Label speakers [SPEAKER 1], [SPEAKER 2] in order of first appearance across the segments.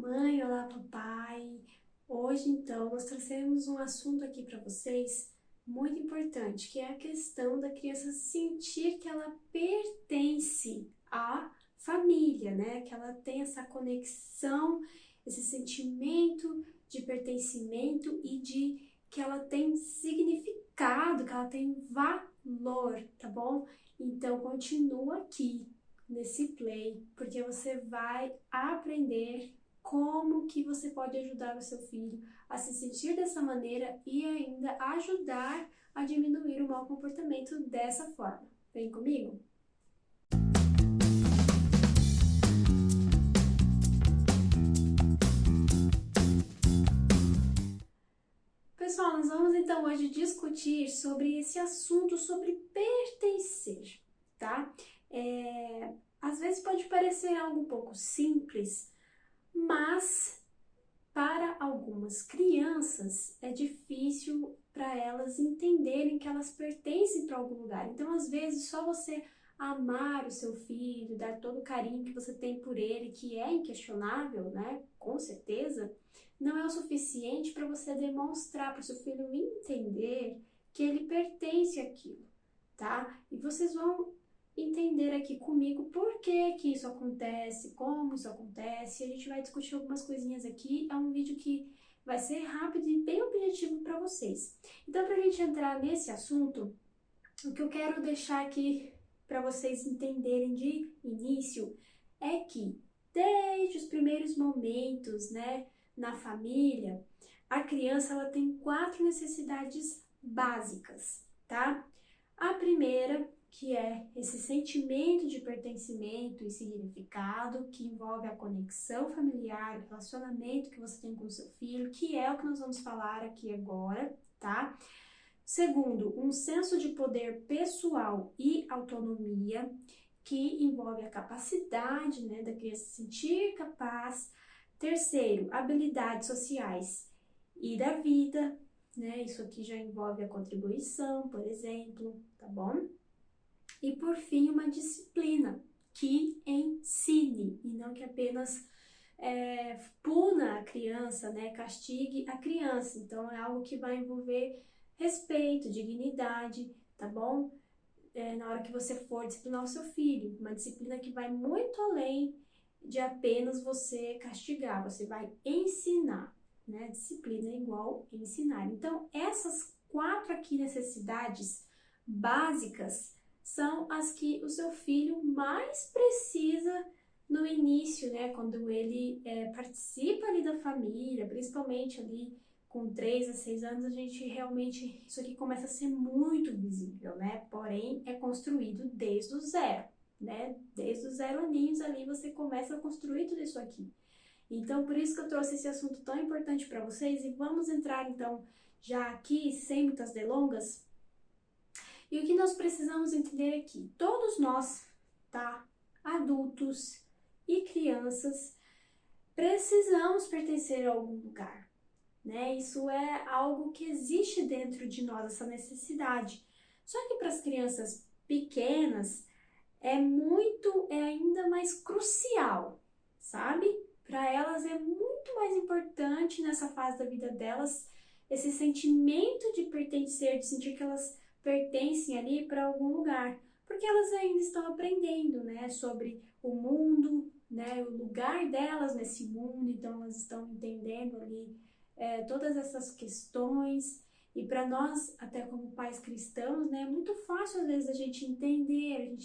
[SPEAKER 1] mamãe, olá papai. Hoje então nós trouxemos um assunto aqui para vocês muito importante, que é a questão da criança sentir que ela pertence à família, né? Que ela tem essa conexão, esse sentimento de pertencimento e de que ela tem significado, que ela tem valor, tá bom? Então continua aqui nesse play, porque você vai aprender como que você pode ajudar o seu filho a se sentir dessa maneira e ainda ajudar a diminuir o mau comportamento dessa forma. Vem comigo? Pessoal, nós vamos então hoje discutir sobre esse assunto sobre pertencer, tá? Às vezes pode parecer algo um pouco simples, mas para algumas crianças é difícil para elas entenderem que elas pertencem para algum lugar. Então, às vezes, só você amar o seu filho, dar todo o carinho que você tem por ele, que é inquestionável, né? Com certeza, não é o suficiente para você demonstrar para o seu filho entender que ele pertence àquilo, tá? E vocês vão entender aqui comigo por que que isso acontece, como isso acontece. A gente vai discutir algumas coisinhas aqui. É um vídeo que vai ser rápido e bem objetivo para vocês. Então, para a gente entrar nesse assunto, o que eu quero deixar aqui para vocês entenderem de início é que desde os primeiros momentos, né, na família, a criança ela tem 4 necessidades básicas, tá? A primeira, que é esse sentimento de pertencimento e significado, que envolve a conexão familiar, o relacionamento que você tem com o seu filho, que é o que nós vamos falar aqui agora, tá? Segundo, um senso de poder pessoal e autonomia, que envolve a capacidade, né, da criança se sentir capaz. Terceiro, habilidades sociais e da vida, né? Isso aqui já envolve a contribuição, por exemplo, tá bom? E por fim, uma disciplina que ensine e não que apenas puna a criança, né? Castigue a criança. Então é algo que vai envolver respeito, dignidade, tá bom? Na hora que você for disciplinar o seu filho, uma disciplina que vai muito além de apenas você castigar, você vai ensinar, né? Disciplina é igual ensinar. Então, essas 4 aqui necessidades básicas são as que o seu filho mais precisa no início, né? Quando ele participa ali da família, principalmente ali com 3 a 6 anos, a gente realmente, isso aqui começa a ser muito visível, né? Porém, é construído desde o zero, né? Desde os 0 aninhos ali você começa a construir tudo isso aqui. Então, por isso que eu trouxe esse assunto tão importante para vocês e vamos entrar então já aqui, sem muitas delongas. E o que nós precisamos entender aqui? Todos nós, tá? Adultos e crianças, precisamos pertencer a algum lugar, né? Isso é algo que existe dentro de nós, essa necessidade. Só que para as crianças pequenas é ainda mais crucial, sabe? Para elas é muito mais importante nessa fase da vida delas esse sentimento de pertencer, de sentir que elas pertencem ali para algum lugar, porque elas ainda estão aprendendo, né, sobre o mundo, né, o lugar delas nesse mundo, então elas estão entendendo ali todas essas questões. E para nós, até como pais cristãos, né, é muito fácil às vezes a gente entender,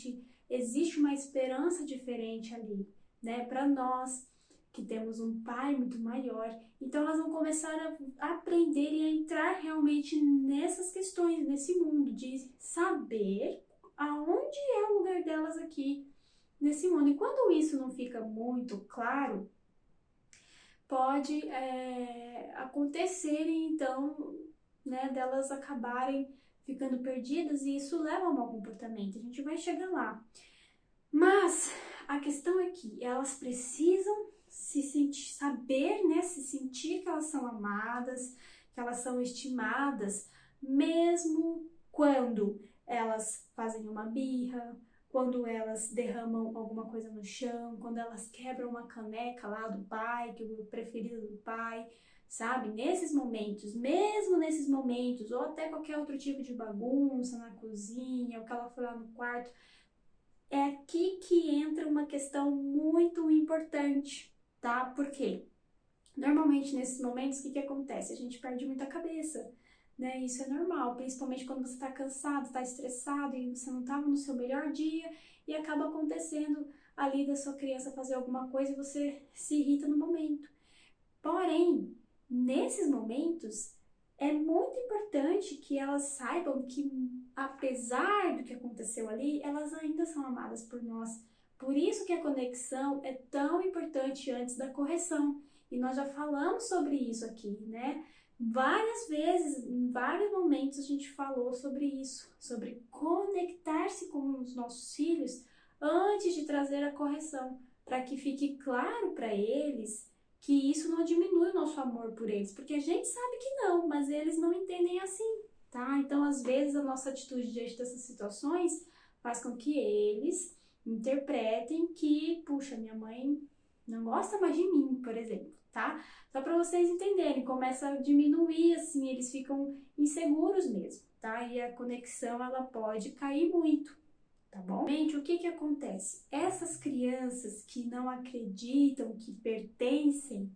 [SPEAKER 1] existe uma esperança diferente ali, né, para nós que temos um pai muito maior. Então elas vão começar a aprender e a entrar realmente nessas questões, nesse mundo, de saber aonde é o lugar delas aqui nesse mundo. E quando isso não fica muito claro, pode acontecer então, né, delas acabarem ficando perdidas e isso leva a um mau comportamento. A gente vai chegar lá. Mas a questão é que elas precisam se sentir, saber, né, se sentir que elas são amadas, que elas são estimadas, mesmo quando elas fazem uma birra, quando elas derramam alguma coisa no chão, quando elas quebram uma caneca lá do pai, que é o preferido do pai, sabe? Nesses momentos, mesmo nesses momentos, ou até qualquer outro tipo de bagunça na cozinha, ou que ela foi lá no quarto, é aqui que entra uma questão muito importante, tá? Por quê? Normalmente nesses momentos, o que acontece? A gente perde muita cabeça, né? Isso é normal, principalmente quando você está cansado, está estressado e você não estava no seu melhor dia e acaba acontecendo ali da sua criança fazer alguma coisa e você se irrita no momento. Porém, nesses momentos, é muito importante que elas saibam que, apesar do que aconteceu ali, elas ainda são amadas por nós. Por isso que a conexão é tão importante antes da correção. E nós já falamos sobre isso aqui, né? Várias vezes, em vários momentos, a gente falou sobre isso, sobre conectar-se com os nossos filhos antes de trazer a correção, para que fique claro para eles que isso não diminui o nosso amor por eles, porque a gente sabe que não, mas eles não entendem assim, tá? Então, às vezes, a nossa atitude diante dessas situações faz com que eles interpretem que, puxa, minha mãe não gosta mais de mim, por exemplo, tá? Só para vocês entenderem, começa a diminuir, assim, eles ficam inseguros mesmo, tá? E a conexão, ela pode cair muito. Tá bom? Gente, o que que acontece? Essas crianças que não acreditam que pertencem,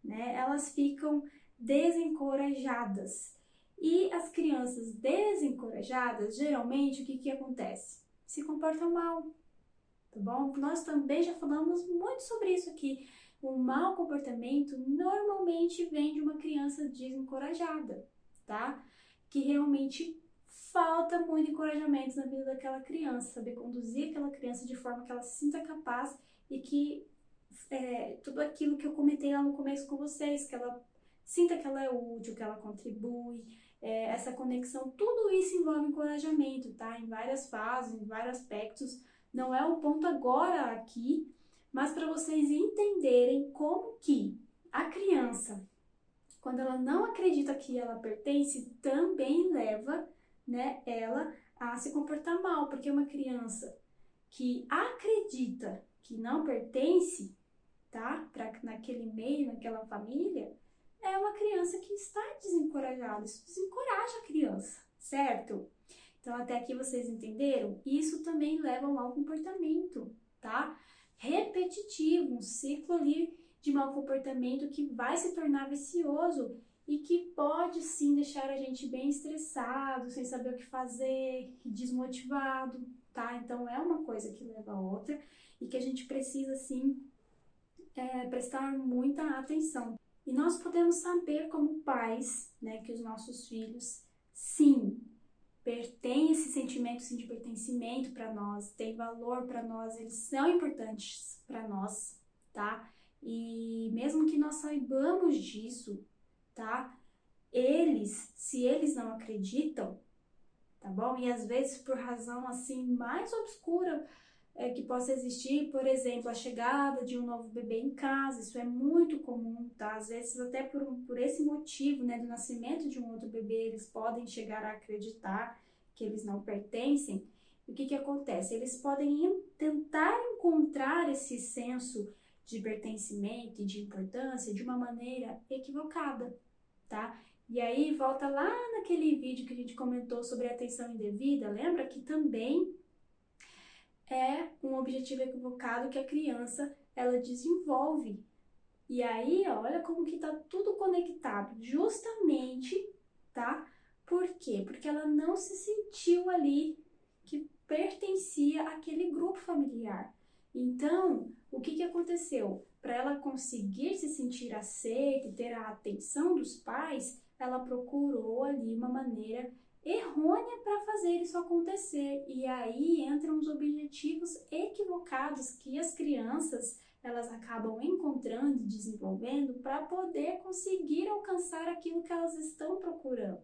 [SPEAKER 1] né, elas ficam desencorajadas. E as crianças desencorajadas, geralmente, o que que acontece? Se comportam mal, tá bom? Nós também já falamos muito sobre isso aqui. O mau comportamento normalmente vem de uma criança desencorajada, tá? Que realmente falta muito encorajamento na vida daquela criança, saber conduzir aquela criança de forma que ela se sinta capaz e que tudo aquilo que eu comentei lá no começo com vocês, que ela sinta que ela é útil, que ela contribui, essa conexão, tudo isso envolve encorajamento, tá? Em várias fases, em vários aspectos. Não é o ponto agora aqui, mas para vocês entenderem como que a criança, quando ela não acredita que ela pertence, também leva, né, ela a se comportar mal, porque uma criança que acredita que não pertence, tá, naquele meio, naquela família, é uma criança que está desencorajada. Isso desencoraja a criança, certo? Então, até aqui vocês entenderam? Isso também leva a um mau comportamento, tá? Repetitivo, um ciclo ali de mau comportamento que vai se tornar vicioso e que pode sim deixar a gente bem estressado, sem saber o que fazer, desmotivado, tá? Então, é uma coisa que leva a outra e que a gente precisa sim prestar muita atenção. E nós podemos saber como pais, né, que os nossos filhos, sim, têm esse sentimento sim, de pertencimento para nós, tem valor para nós, eles são importantes para nós, tá? E mesmo que nós saibamos disso, tá? Eles, se eles não acreditam, tá bom? E às vezes por razão assim mais obscura que possa existir, por exemplo, a chegada de um novo bebê em casa, isso é muito comum, tá? Às vezes até por esse motivo, né, do nascimento de um outro bebê, eles podem chegar a acreditar que eles não pertencem. E o que que acontece? Eles podem tentar encontrar esse senso de pertencimento e de importância de uma maneira equivocada, tá? E aí volta lá naquele vídeo que a gente comentou sobre a atenção indevida, lembra que também é um objetivo equivocado que a criança ela desenvolve. E aí, ó, olha como que tá tudo conectado, justamente, tá? Por quê? Porque ela não se sentiu ali que pertencia àquele grupo familiar. Então, o que que aconteceu? Para ela conseguir se sentir aceita e ter a atenção dos pais, ela procurou ali uma maneira errônea para fazer isso acontecer. E aí entram os objetivos equivocados que as crianças elas acabam encontrando e desenvolvendo para poder conseguir alcançar aquilo que elas estão procurando,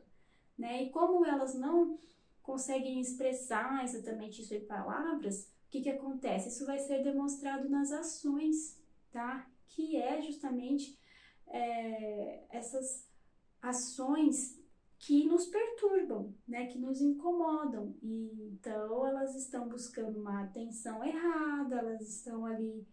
[SPEAKER 1] né? E como elas não conseguem expressar exatamente isso em palavras, o que que acontece? Isso vai ser demonstrado nas ações, tá? Que é justamente essas ações que nos perturbam, né, que nos incomodam. E então elas estão buscando uma atenção errada, elas estão ali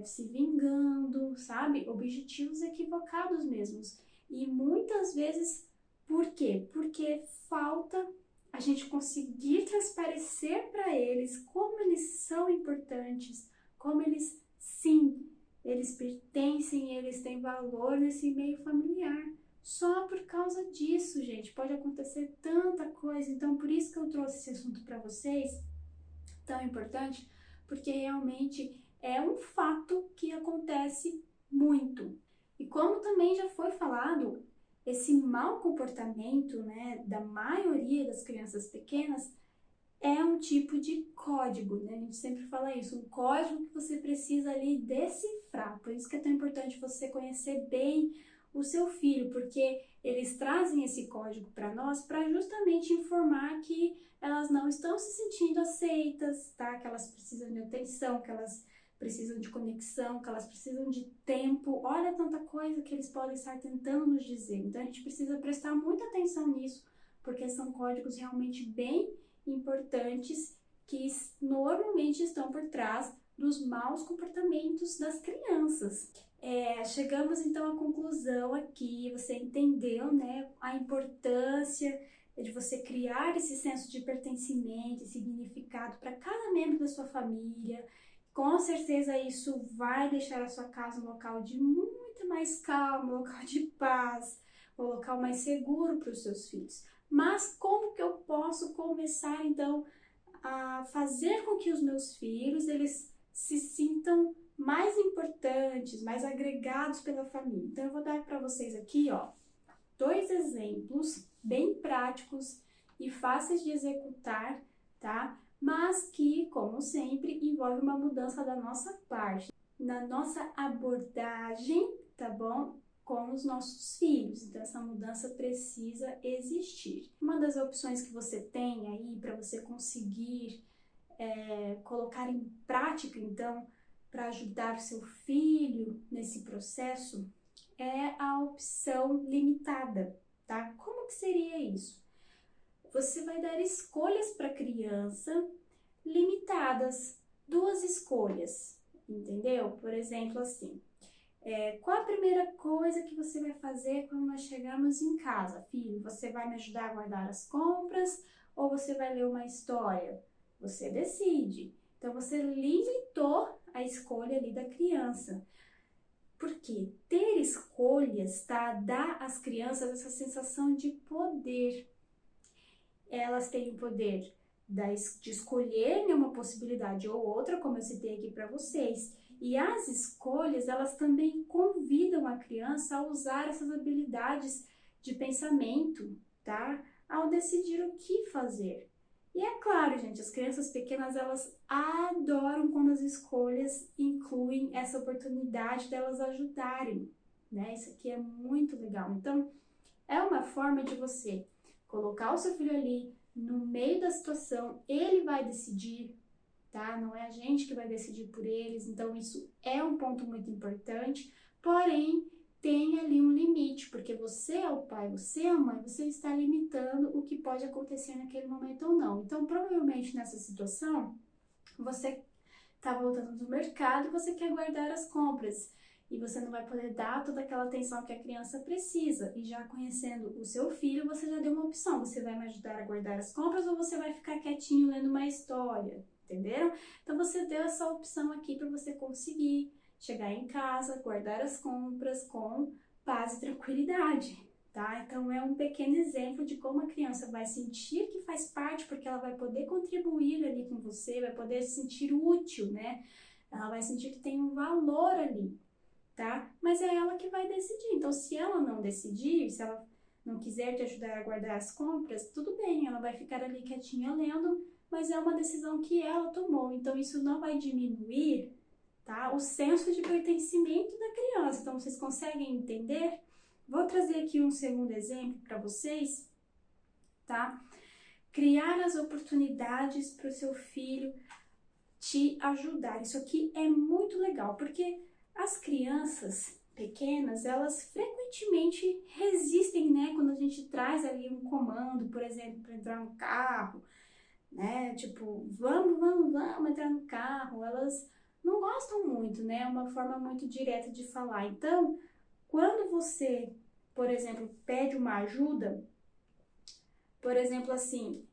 [SPEAKER 1] se vingando, sabe? Objetivos equivocados mesmos. E muitas vezes, por quê? Porque falta a gente conseguir transparecer para eles como eles são importantes, como eles, sim, eles pertencem, eles têm valor nesse meio familiar. Só por causa disso, gente, pode acontecer tanta coisa. Então, por isso que eu trouxe esse assunto para vocês, tão importante, porque realmente é um fato que acontece muito. E como também já foi falado, esse mau comportamento, né, da maioria das crianças pequenas é um tipo de código, né? A gente sempre fala isso, um código que você precisa ali decifrar. Por isso que é tão importante você conhecer bem o seu filho, porque eles trazem esse código para nós para justamente informar que elas não estão se sentindo aceitas, tá? Que elas precisam de atenção, que elas precisam de conexão, que elas precisam de tempo. Olha tanta coisa que eles podem estar tentando nos dizer. Então a gente precisa prestar muita atenção nisso, porque são códigos realmente bem importantes que normalmente estão por trás dos maus comportamentos das crianças. Chegamos então à conclusão aqui, você entendeu, né, a importância de você criar esse senso de pertencimento e significado para cada membro da sua família. Com certeza isso vai deixar a sua casa um local de muita mais calma, um local de paz, um local mais seguro para os seus filhos. Mas como que eu posso começar então a fazer com que os meus filhos eles se sintam mais importantes, mais agregados pela família? Então eu vou dar para vocês aqui, ó, 2 exemplos bem práticos e fáceis de executar, tá? Mas que, como sempre, envolve uma mudança da nossa parte, na nossa abordagem, tá bom? Com os nossos filhos. Então essa mudança precisa existir. Uma das opções que você tem aí para você conseguir colocar em prática, então, para ajudar o seu filho nesse processo, é a opção limitada, tá? Como que seria isso? Você vai dar escolhas para a criança limitadas, 2 escolhas, entendeu? Por exemplo, assim, qual a primeira coisa que você vai fazer quando nós chegarmos em casa? Filho, você vai me ajudar a guardar as compras ou você vai ler uma história? Você decide. Então, você limitou a escolha ali da criança. Porque ter escolhas, tá? Dá às crianças essa sensação de poder. Elas têm o poder de escolher uma possibilidade ou outra, como eu citei aqui para vocês. E as escolhas, elas também convidam a criança a usar essas habilidades de pensamento, tá? Ao decidir o que fazer. E é claro, gente, as crianças pequenas, elas adoram quando as escolhas incluem essa oportunidade delas ajudarem, né? Isso aqui é muito legal. Então, é uma forma de você colocar o seu filho ali no meio da situação, ele vai decidir, tá? Não é a gente que vai decidir por eles, então isso é um ponto muito importante, porém tem ali um limite, porque você é o pai, você é a mãe, você está limitando o que pode acontecer naquele momento ou não. Então, provavelmente nessa situação, você está voltando do mercado e você quer guardar as compras. E você não vai poder dar toda aquela atenção que a criança precisa. E já conhecendo o seu filho, você já deu uma opção. Você vai me ajudar a guardar as compras ou você vai ficar quietinho lendo uma história? Entenderam? Então você deu essa opção aqui para você conseguir chegar em casa, guardar as compras com paz e tranquilidade, tá? Então é um pequeno exemplo de como a criança vai sentir que faz parte, porque ela vai poder contribuir ali com você, vai poder se sentir útil, né? Ela vai sentir que tem um valor ali, tá? Mas é ela que vai decidir. Então, se ela não decidir, se ela não quiser te ajudar a guardar as compras, tudo bem, ela vai ficar ali quietinha lendo, mas é uma decisão que ela tomou. Então, isso não vai diminuir, tá? O senso de pertencimento da criança. Então, vocês conseguem entender? Vou trazer aqui um segundo exemplo para vocês, tá? Criar as oportunidades para o seu filho te ajudar. Isso aqui é muito legal, porque as crianças pequenas, elas frequentemente veementemente resistem, né? Quando a gente traz ali um comando, por exemplo, para entrar no carro, né? Tipo, vamos entrar no carro. Elas não gostam muito, né? É uma forma muito direta de falar. Então, quando você, por exemplo, pede uma ajuda, por exemplo, assim,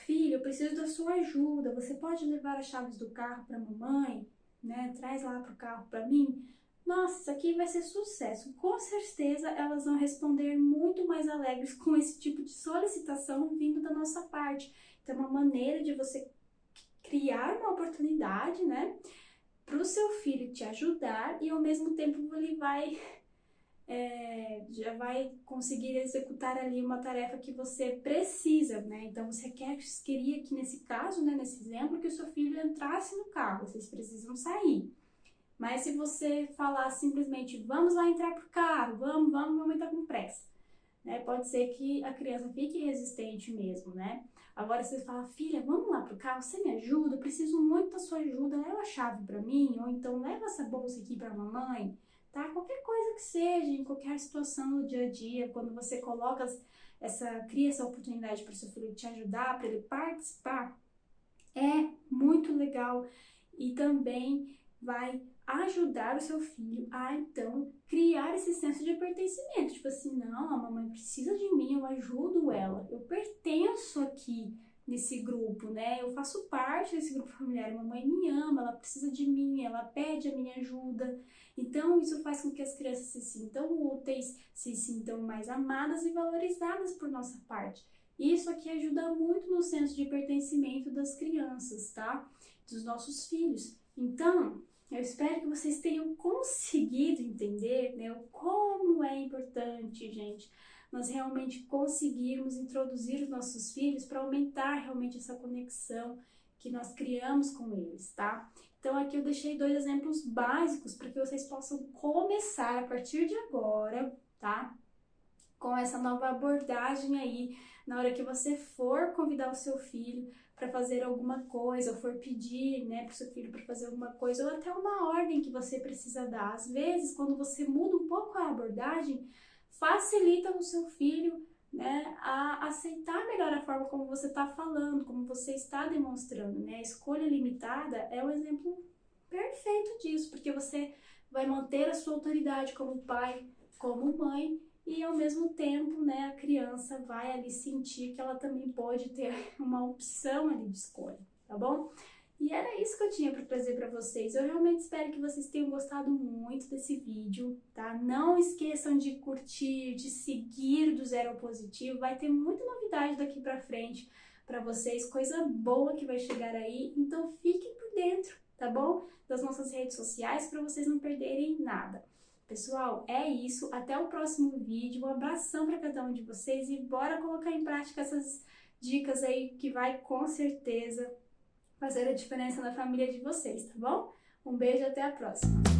[SPEAKER 1] filho, eu preciso da sua ajuda. Você pode levar as chaves do carro para a mamãe, né? Traz lá pro carro para mim. Nossa, isso aqui vai ser sucesso. Com certeza elas vão responder muito mais alegres com esse tipo de solicitação vindo da nossa parte. Então, é uma maneira de você criar uma oportunidade, né, para o seu filho te ajudar e ao mesmo tempo ele vai já vai conseguir executar ali uma tarefa que você precisa, né? Então você queria que nesse caso, né, nesse exemplo, que o seu filho entrasse no carro, vocês precisam sair. Mas se você falar simplesmente, vamos lá entrar pro carro, vamos, mamãe tá com pressa, né? Pode ser que a criança fique resistente mesmo, né? Agora você fala, filha, vamos lá pro carro, você me ajuda? Eu preciso muito da sua ajuda, leva a chave para mim, ou então leva essa bolsa aqui para mamãe, tá? Qualquer coisa que seja, em qualquer situação do dia a dia, quando você coloca cria essa oportunidade para o seu filho te ajudar, para ele participar, é muito legal e também vai ajudar o seu filho a então criar esse senso de pertencimento. Tipo assim, não, a mamãe precisa de mim, eu ajudo ela, eu pertenço aqui nesse grupo, né? Eu faço parte desse grupo familiar, a mamãe me ama, ela precisa de mim, ela pede a minha ajuda. Então, isso faz com que as crianças se sintam úteis, se sintam mais amadas e valorizadas por nossa parte. Isso aqui ajuda muito no senso de pertencimento das crianças, tá? Dos nossos filhos. Então, eu espero que vocês tenham conseguido entender, né, o como é importante, gente, nós realmente conseguirmos introduzir os nossos filhos para aumentar realmente essa conexão que nós criamos com eles, tá? Então aqui eu deixei 2 exemplos básicos para que vocês possam começar a partir de agora, tá? Com essa nova abordagem aí, na hora que você for convidar o seu filho para fazer alguma coisa, ou for pedir, né, para o seu filho para fazer alguma coisa, ou até uma ordem que você precisa dar. Às vezes, quando você muda um pouco a abordagem, facilita o seu filho, né, a aceitar melhor a forma como você está falando, como você está demonstrando, né? A escolha limitada é um exemplo perfeito disso, porque você vai manter a sua autoridade como pai, como mãe, e ao mesmo tempo, né, a criança vai ali sentir que ela também pode ter uma opção ali de escolha, tá bom? E era isso que eu tinha para trazer para vocês. Eu realmente espero que vocês tenham gostado muito desse vídeo, tá? Não esqueçam de curtir, de seguir do Zero ao Positivo. Vai ter muita novidade daqui para frente para vocês, coisa boa que vai chegar aí. Então fiquem por dentro, tá bom? Das nossas redes sociais para vocês não perderem nada. Pessoal, é isso. Até o próximo vídeo. Um abração para cada um de vocês e bora colocar em prática essas dicas aí que vai com certeza fazer a diferença na família de vocês, tá bom? Um beijo e até a próxima!